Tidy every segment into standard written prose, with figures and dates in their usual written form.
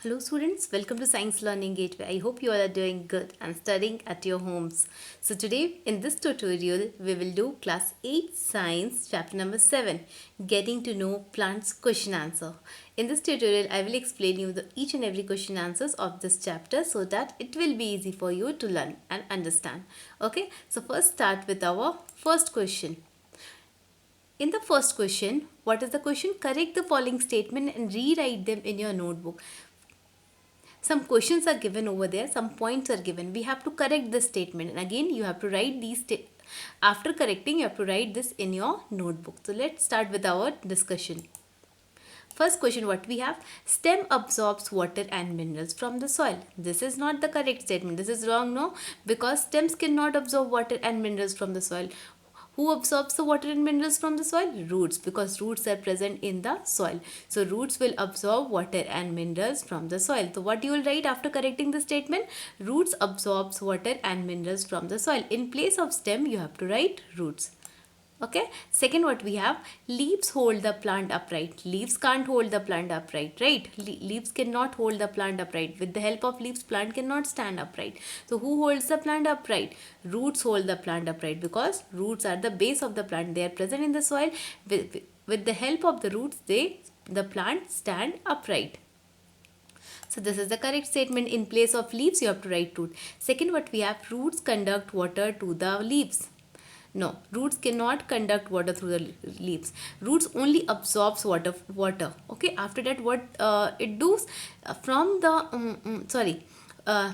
Hello students, welcome to Science Learning Gateway. I hope you all are doing good and studying at your homes. So today in this tutorial we will do class 8 science chapter number 7, getting to know plants question answer. In this tutorial I will explain you each and every question answers of this chapter so that it will be easy for you to learn and understand. Okay, so first start with our first question. In the first question, what is the question? Correct the following statement and rewrite them in your notebook. Some questions are given over there, some points are given. We have to correct the statement, and again you have to write these after correcting you have to write this in your notebook. So let's start with our discussion. First question, what we have: stem absorbs water and minerals from the soil. This is not the correct statement. This is wrong, no, because stems cannot absorb water and minerals from the soil. Who absorbs the water and minerals from the soil? Roots, because roots are present in the soil. So roots will absorb water and minerals from the soil. So what you will write after correcting the statement? Roots absorbs water and minerals from the soil. In place of stem, you have to write roots. Okay, second, what we have: leaves hold the plant upright. Leaves can't hold the plant upright, right? Leaves cannot hold the plant upright. With the help of leaves, plant cannot stand upright. So who holds the plant upright? Roots hold the plant upright, because roots are the base of the plant. They are present in the soil. With the help of the roots, the plant stand upright. So this is the correct statement. In place of leaves, you have to write root. Second, what we have: roots conduct water to the leaves. No, roots cannot conduct water through the leaves. Roots only absorbs water. Okay, after that what it does from the uh,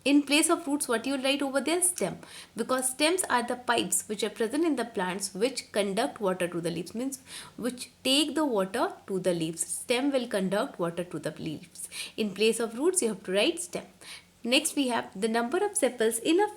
in place of roots, what you will write over there? Stem, because stems are the pipes which are present in the plants which conduct water to the leaves, means which take the water to the leaves. Stem will conduct water to the leaves. In place of roots, you have to write stem. Next, we have the number of sepals in a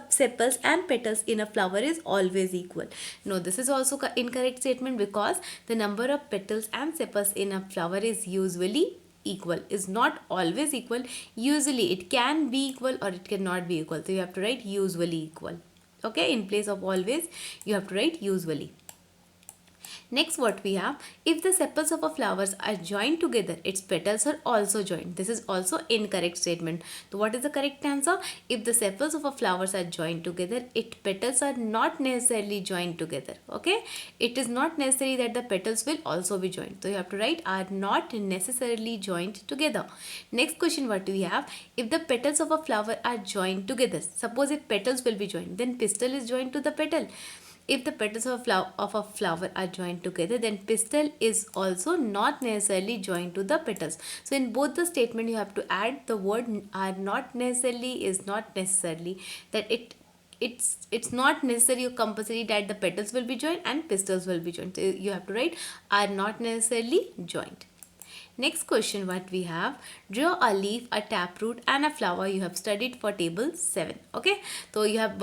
sepals and petals in a flower is always equal. No, this is also incorrect statement, because the number of petals and sepals in a flower is usually equal, is not always equal. Usually it can be equal or it cannot be equal, so you have to write usually equal. Okay, in place of always you have to write usually. Next, what we have: if the sepals of a flowers are joined together, its petals are also joined. This is also incorrect statement. So what is the correct answer? If the sepals of a flowers are joined together, its petals are not necessarily joined together. Okay, it is not necessary that the petals will also be joined. So you have to write are not necessarily joined together. Next question, what do we have: if the petals of a flower are joined together, suppose if petals will be joined, then pistil is joined to the petal. If the petals of a flower are joined together, then pistil is also not necessarily joined to the petals. So in both the statement, you have to add the word are not necessarily, is not necessarily, that it's not necessary or compulsory that the petals will be joined and pistils will be joined. So you have to write are not necessarily joined. Next question, what we have: draw a leaf, a taproot and a flower. You have studied for table 7. Okay, so you have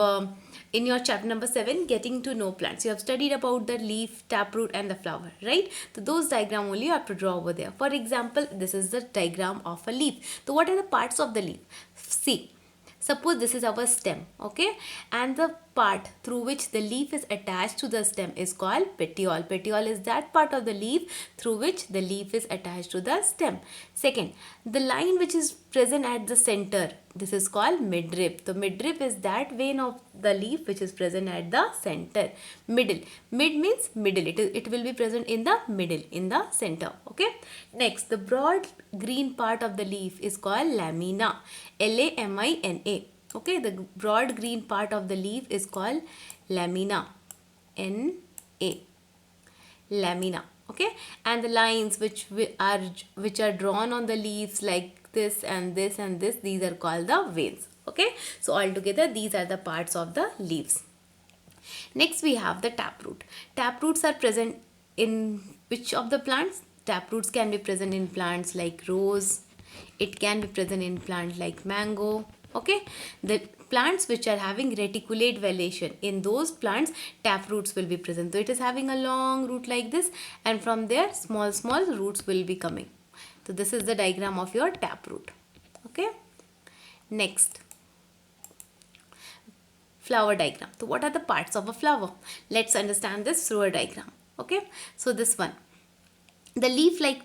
in your chapter number 7, getting to know plants, you have studied about the leaf, taproot and the flower, right? So those diagram only you have to draw over there. For example, this is the diagram of a leaf. So what are the parts of the leaf? See, suppose this is our stem, okay, and the part through which the leaf is attached to the stem is called petiole. Petiole is that part of the leaf through which the leaf is attached to the stem. Second, the line which is present at the center, this is called midrib. The midrib is that vein of the leaf which is present at the center. Middle, mid means middle, it will be present in the middle, in the center. Okay, next, the broad green part of the leaf is called lamina. Lamina. Okay, the broad green part of the leaf is called lamina. Na. Lamina. Okay, and the lines which are drawn on the leaves like this and this and this, these are called the veins. Okay, so altogether these are the parts of the leaves. Next, we have the taproots. Taproots are present in which of the plants? Taproots can be present in plants like rose. It can be present in plants like mango. Okay, the plants which are having reticulate velation, in those plants taproots will be present. So it is having a long root like this, and from there small roots will be coming. So this is the diagram of your taproot. Okay, next, flower diagram. So what are the parts of a flower? Let's understand this through a diagram. Okay, so this one, the leaf like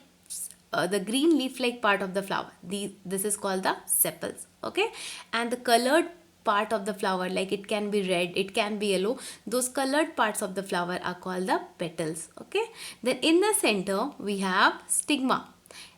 the green leaf-like part of the flower. This is called the sepals. Okay, and the colored part of the flower, like it can be red, it can be yellow, those colored parts of the flower are called the petals. Okay, then in the center we have stigma,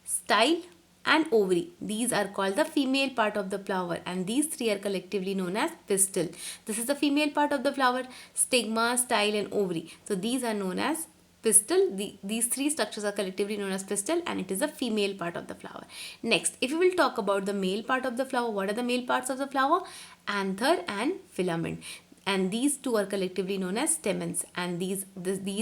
style and ovary. These are called the female part of the flower, and these three are collectively known as pistil. This is the female part of the flower: stigma, style and ovary. So these are known as pistil. These three structures are collectively known as pistil, and it is the female part of the flower. Next, if we will talk about the male part of the flower, what are the male parts of the flower? Anther and filament, and these two are collectively known as stamens, and these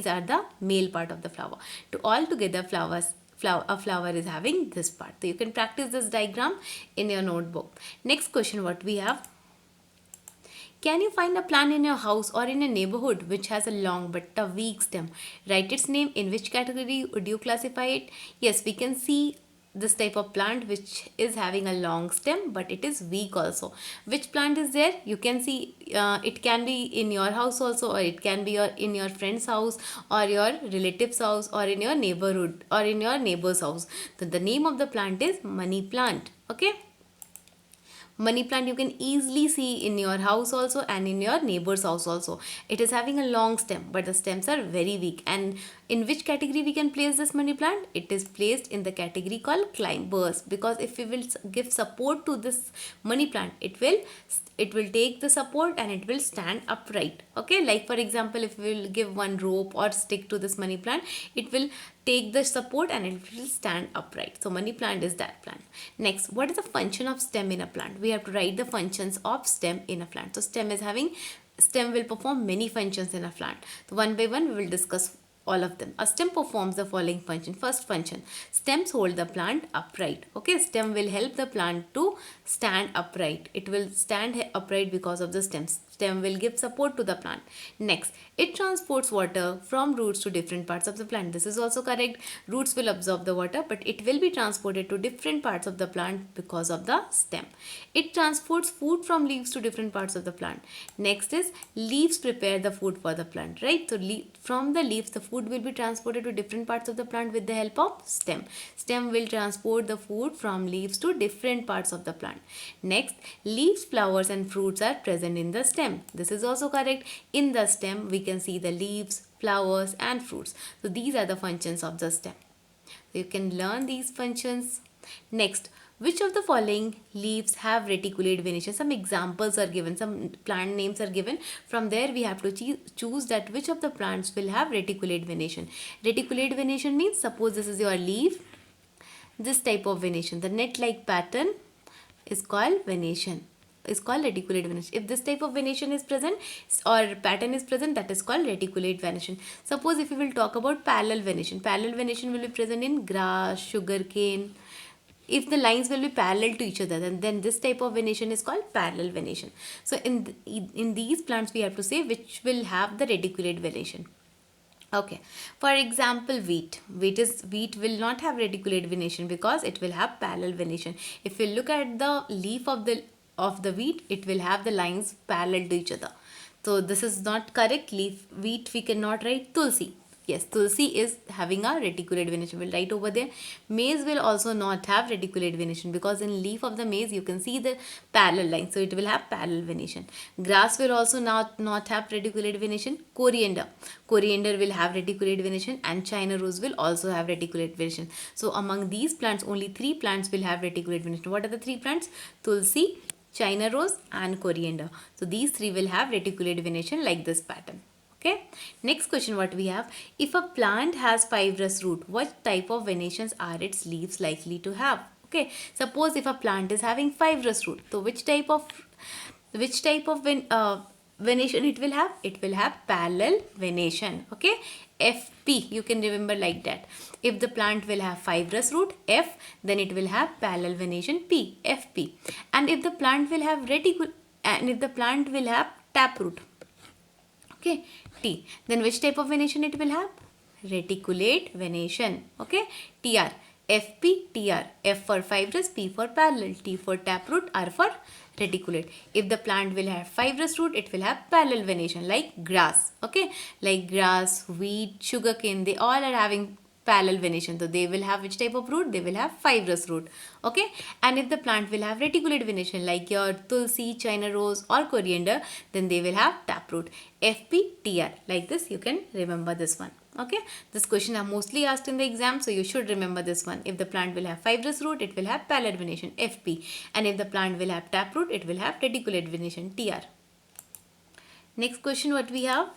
are the male part of the flower. To all together, a flower is having this part. So you can practice this diagram in your notebook. Next question what we have: can you find a plant in your house or in a neighborhood which has a long but a weak stem? Write its name. In which category would you classify it? Yes, we can see this type of plant which is having a long stem but it is weak also. Which plant is there? You can see it can be in your house also, or it can be in your friend's house or your relative's house or in your neighborhood or in your neighbor's house. So the name of the plant is money plant. Okay. Money plant you can easily see in your house also and in your neighbor's house also. It is having a long stem but the stems are very weak. And in which category we can place this money plant? It is placed in the category called climbers, because if we will give support to this money plant, it will take the support and it will stand upright. Okay, like for example, if we will give one rope or stick to this money plant, it will take the support and it will stand upright. So money plant is that plant. Next, what is the function of stem in a plant? We have to write the functions of stem in a plant. So stem will perform many functions in a plant. So one by one we will discuss all of them. A stem performs the following function. First function: stems hold the plant upright. Okay, stem will help the plant to stand upright. It will stand upright because of the stems. Stem will give support to the plant. Next, it transports water from roots to different parts of the plant. This is also correct. Roots will absorb the water, but it will be transported to different parts of the plant because of the stem. It transports food from leaves to different parts of the plant. Next is leaves prepare the food for the plant, right? So from the leaves, the food will be transported to different parts of the plant with the help of stem. Stem will transport the food from leaves to different parts of the plant. Next, leaves, flowers and fruits are present in the stem. This is also correct. In the stem, we can see the leaves, flowers and fruits. So these are the functions of the stem. So you can learn these functions. Next, which of the following leaves have reticulate venation? Some examples are given, some plant names are given. From there we have to choose that which of the plants will have reticulate venation. Reticulate venation means, suppose this is your leaf, this type of venation, the net-like pattern is called venation, is called reticulate venation. If this type of venation is present or pattern is present, that is called reticulate venation. Suppose if we will talk about parallel venation will be present in grass, sugarcane. If the lines will be parallel to each other, then this type of venation is called parallel venation. So in these plants we have to say which will have the reticulate venation. Okay, for example, wheat will not have reticulate venation because it will have parallel venation. If you look at the leaf of the wheat, it will have the lines parallel to each other. So this is not correct. Wheat we cannot write. Tulsi. Yes, Tulsi is having a reticulate venation. We'll write over there. Maize will also not have reticulate venation because in leaf of the maize you can see the parallel line. So it will have parallel venation. Grass will also not have reticulate venation. Coriander will have reticulate venation, and China rose will also have reticulate venation. So among these plants, only 3 plants will have reticulate venation. What are the 3 plants? Tulsi, China rose and coriander. So these 3 will have reticulate venation like this pattern. Okay. Next question what we have: if a plant has fibrous root, what type of venations are its leaves likely to have? Okay. Suppose if a plant is having fibrous root, so which type of venation it will have? It will have parallel venation. Okay. FP, you can remember like that. If the plant will have fibrous root F, then it will have parallel venation P, FP. And if the plant will have taproot, okay, T, then which type of venation it will have? Reticulate venation. Okay, TR, FP, TR, F for fibrous, P for parallel, T for taproot, R for reticulate. If the plant will have fibrous root, it will have parallel venation like grass. Okay, like grass, wheat, sugarcane, they all are having parallel venation. So they will have which type of root? They will have fibrous root. Okay. And if the plant will have reticulate venation like your tulsi, China rose or coriander, then they will have taproot. FPTR. Like this you can remember this one. Okay. This question are mostly asked in the exam, so you should remember this one. If the plant will have fibrous root, it will have parallel venation FP. And if the plant will have taproot, it will have reticulate venation TR. Next question what we have?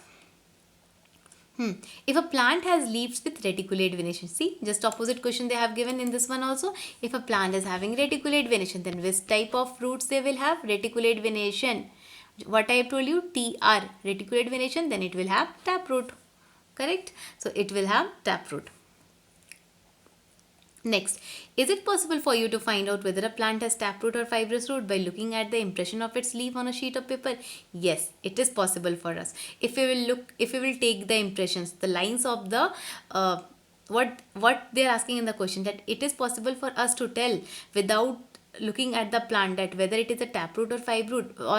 If a plant has leaves with reticulate venation, see just opposite question they have given in this one also. If a plant is having reticulate venation, then which type of roots they will have? Reticulate venation. What I have told you, TR, reticulate venation, then it will have taproot. Correct? So it will have taproot. Next, is it possible for you to find out whether a plant has taproot or fibrous root by looking at the impression of its leaf on a sheet of paper? Yes, it is possible for us. If we will take the impressions, the lines of the what they are asking in the question, that it is possible for us to tell without looking at the plant that whether it is a taproot or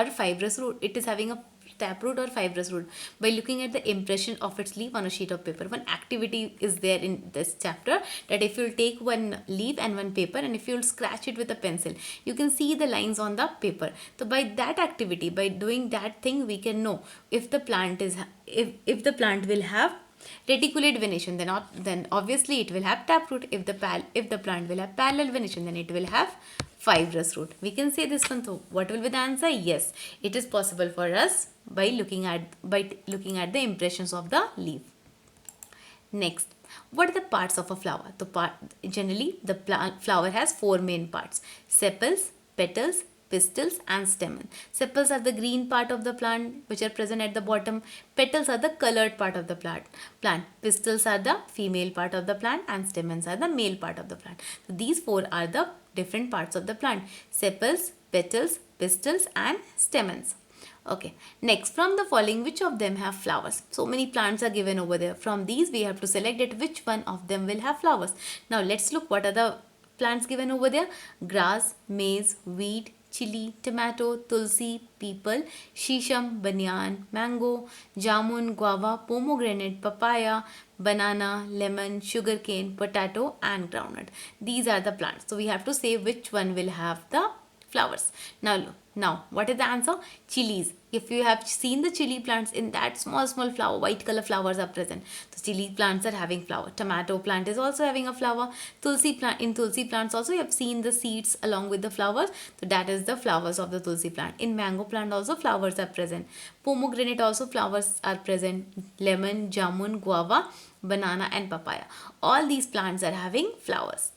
fibrous root, it is having a taproot or fibrous root by looking at the impression of its leaf on a sheet of paper. One activity is there in this chapter, that if you will take one leaf and one paper and if you will scratch it with a pencil, you can see the lines on the paper. So by that activity, by doing that thing, we can know if the plant is if the plant will have reticulate venation, then obviously it will have taproot. If the plant will have parallel venation, then it will have fibrous root. We can say this one. So what will be the answer? Yes, it is possible for us by looking at the impressions of the leaf. Next, what are the parts of a flower? Generally the flower has four main parts: sepals, petals, pistils and stamen. Sepals are the green part of the plant which are present at the bottom. Petals are the colored part of the plant. Pistils are the female part of the plant and stamens are the male part of the plant. So these four are the different parts of the plant: sepals, petals, pistils and stamens. Okay, next, from the following, which of them have flowers? So many plants are given over there. From these we have to select it which one of them will have flowers. Now let's look what are the plants given over there. Grass, maize, wheat, chili, tomato, tulsi, peepal, shisham, banyan, mango, jamun, guava, pomegranate, papaya, banana, lemon, sugarcane, potato and groundnut. These are the plants. So we have to say which one will have the flowers. Now what is the answer? Chilies. If you have seen the chili plants, in that small flower, white color flowers are present. So chili plants are having flower. Tomato plant is also having a flower. Tulsi plants also you have seen the seeds along with the flowers. So that is the flowers of the tulsi plant. In mango plant also flowers are present. Pomegranate also flowers are present. Lemon, jamun, guava, banana and papaya. All these plants are having flowers.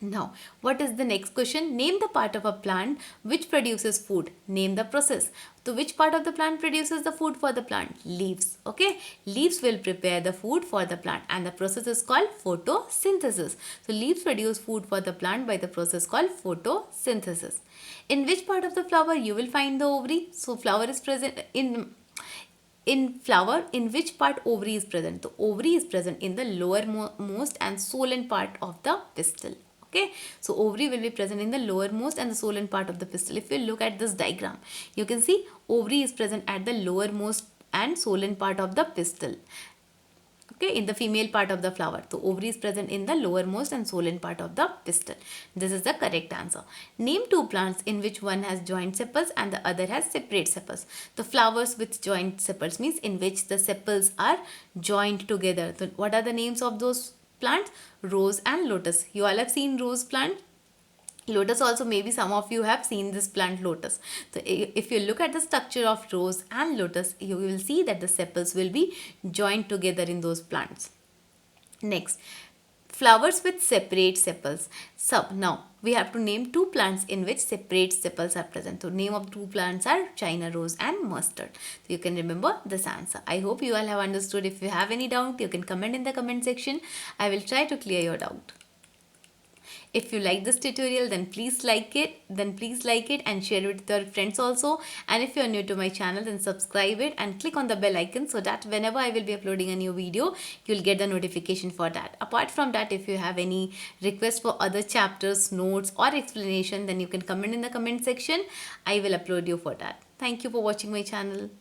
Now, what is the next question? Name the part of a plant which produces food. Name the process. So, which part of the plant produces the food for the plant? Leaves. Okay. Leaves will prepare the food for the plant and the process is called photosynthesis. So, leaves produce food for the plant by the process called photosynthesis. In which part of the flower you will find the ovary? So, flower is present in flower, in which part ovary is present? The ovary is present in the lowermost and swollen part of the pistil. Okay, so ovary will be present in the lowermost and the swollen part of the pistil. If you look at this diagram, you can see ovary is present at the lowermost and swollen part of the pistil. Okay, in the female part of the flower. So ovary is present in the lowermost and swollen part of the pistil. This is the correct answer. Name two plants in which one has joint sepals and the other has separate sepals. The flowers with joint sepals means in which the sepals are joined together. So what are the names of those plants? Rose and lotus. You all have seen rose plant. Lotus also, maybe some of you have seen this plant lotus. So if you look at the structure of rose and lotus, you will see that the sepals will be joined together in those plants. Next, flowers with separate sepals. So now we have to name two plants in which separate sepals are present. So name of two plants are China rose and mustard. So you can remember this answer. I hope you all have understood. If you have any doubt, you can comment in the comment section. I will try to clear your doubt. If you like this tutorial, then please like it and share it with your friends also. And if you are new to my channel, then subscribe it and click on the bell icon so that whenever I will be uploading a new video, you'll get the notification for that. Apart from that, if you have any request for other chapters, notes or explanation, then you can comment in the comment section. I will upload you for that. Thank you for watching my channel.